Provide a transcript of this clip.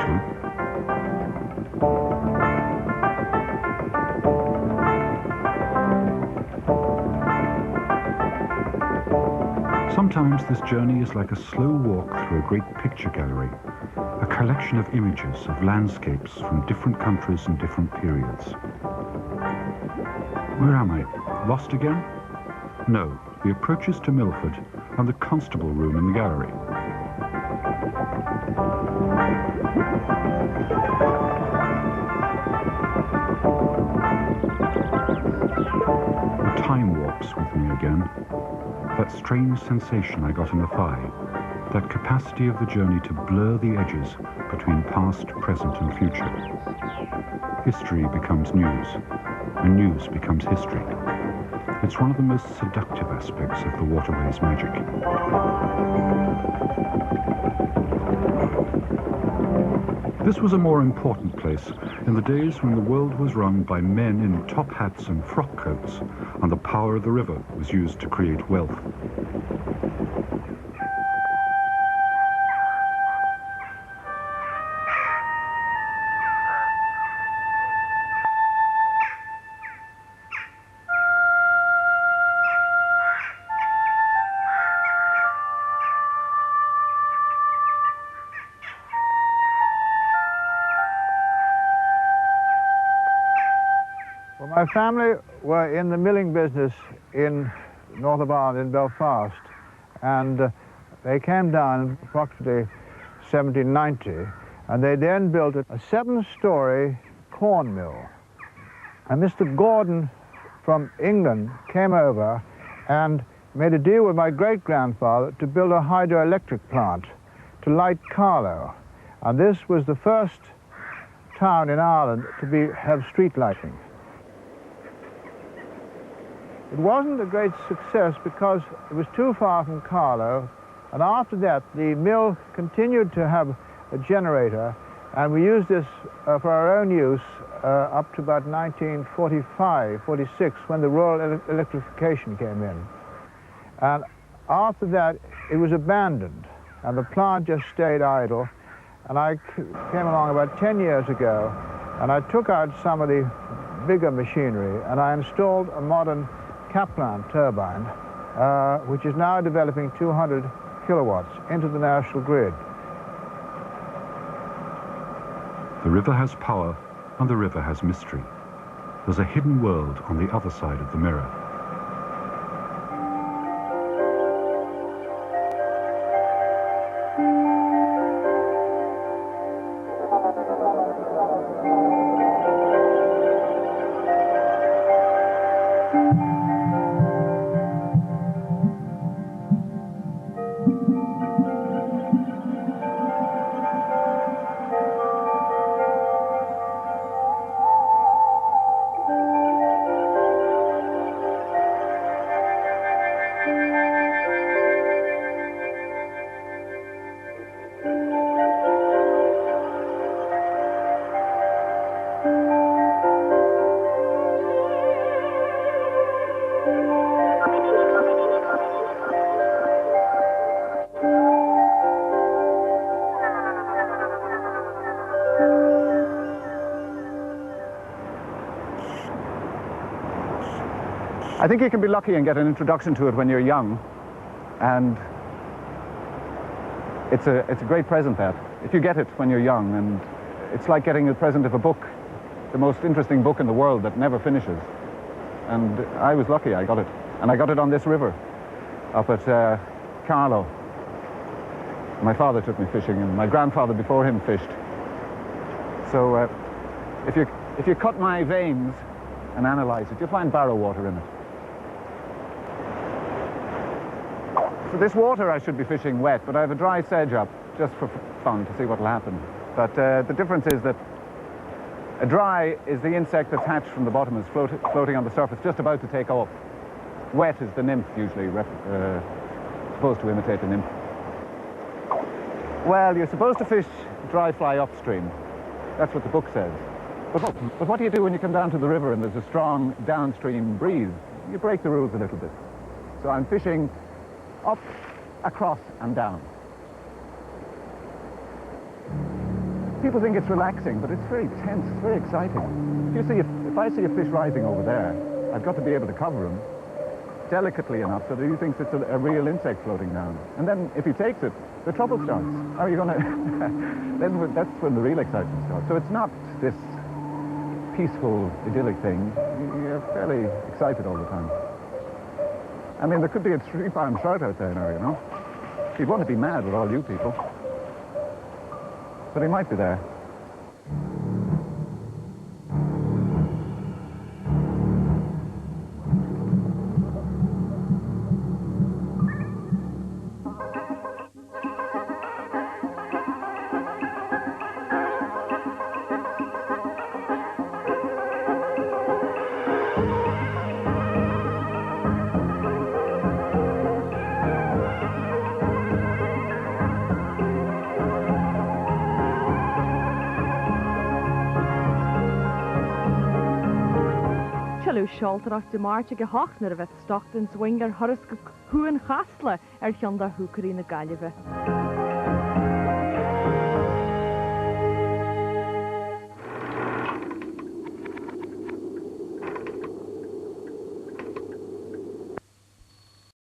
to. Sometimes this journey is like a slow walk through a great picture gallery, a collection of images of landscapes from different countries and different periods. Where am I? Lost again? No, the approach is to Milford and the constable room in the gallery. The time warps with me again. That strange sensation I got in the thigh, that capacity of the journey to blur the edges between past, present and future. History becomes news, and news becomes history. It's one of the most seductive aspects of the Waterways magic. This was a more important place in the days when the world was run by men in top hats and frock coats, and the power of the river was used to create wealth. My family were in the milling business in north of Ireland, in Belfast, and they came down approximately 1790, and they then built a 7-story corn mill. And Mr. Gordon from England came over and made a deal with my great-grandfather to build a hydroelectric plant to light Carlow. And this was the first town in Ireland to have street lighting. It wasn't a great success because it was too far from Carlow, and after that the mill continued to have a generator, and we used this for our own use up to about 1945, 46, when the rural electrification came in. And after that it was abandoned, and the plant just stayed idle, and I came along about 10 years ago, and I took out some of the bigger machinery, and I installed a modern Kaplan turbine, which is now developing 200 kilowatts into the national grid. The river has power, and the river has mystery. There's a hidden world on the other side of the mirror. I think you can be lucky and get an introduction to it when you're young, and it's a great present, that, if you get it when you're young. And it's like getting a present of a book, the most interesting book in the world that never finishes. And I was lucky, I got it. And I got it on this river up at Carlow. My father took me fishing, and my grandfather before him fished. So if you cut my veins and analyze it, you'll find Barrow water in it. For this water I should be fishing wet, but I have a dry sedge up just for fun to see what will happen. But the difference is that a dry is the insect that's hatched from the bottom, is floating on the surface, just about to take off. Wet is the nymph, usually supposed to imitate the nymph. Well, you're supposed to fish dry fly upstream. That's what the book says. But what do you do when you come down to the river and there's a strong downstream breeze? You break the rules a little bit. So I'm fishing up, across and down. People think it's relaxing, but it's very tense, it's very exciting. If I see a fish rising over there, I've got to be able to cover him delicately enough so that he thinks it's a real insect floating down. And then if he takes it, the trouble starts. How are you going to... then that's when the real excitement starts. So it's not this peaceful, idyllic thing. You're fairly excited all the time. I mean, there could be a 3-pound trout out there now, you know. He'd want to be mad with all you people. But he might be there. Carlow seoltarach de Marte go hachnar a bheith Stockton, Swinger, Horace go Huan Chasla Cheanda Húcarí na Gaillimhe.